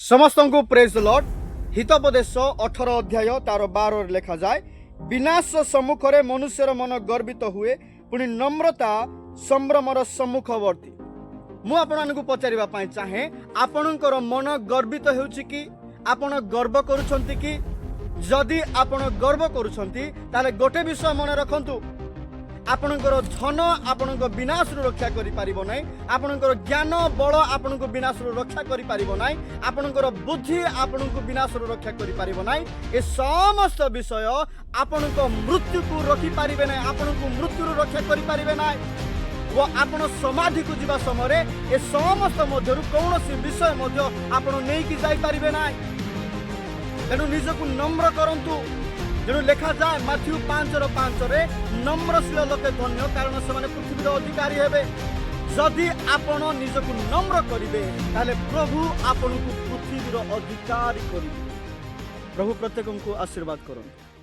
समस्त को praise Lord. Hitopadesha 18 अध्याय तार 12 लेखा जाए, विनाश सम्मुख रे मनुष्यर मन गर्वित हुए, पुणी नम्रता संभ्रमर सम्मुखवर्ती। मु आपको पचारिबा पई चाहे, आपणकर मन गर्वित होउछि कि आपण गर्व करूछंती कि? जदि आपण गर्व करूछंती ताले गोटे विषय मन रखंतु, आपणकर धन आपणको विनाश रक्षा करि पारिबो नै, आपणकर ज्ञान बल आपणको विनाश रक्षा करि पारिबो नै, आपणकर बुद्धि आपणको विनाश रक्षा करि पारिबो नै। ए समस्त विषय आपणको मृत्यु को रखि पारिबे नै, आपणको मृत्यु रक्षा करि पारिबे नै। वो आपण समाधि को जीवा समय ए समस्त मध्यरु कौनसी विषय मध्य आपण नै कि जाई पारिबे नै। तेणु निजको नम्र करंतु। जेणु लेखा जाए माथ्यू 5:5 रे, नम्रशील लोके धन्य कारण से पृथ्वी अधिकारी हेबे। जदि आपण निजको नम्र करिवे ताले प्रभु आपन को पृथ्वी अधिकारी करिवे। प्रभु प्रत्येक को आशीर्वाद करंतु।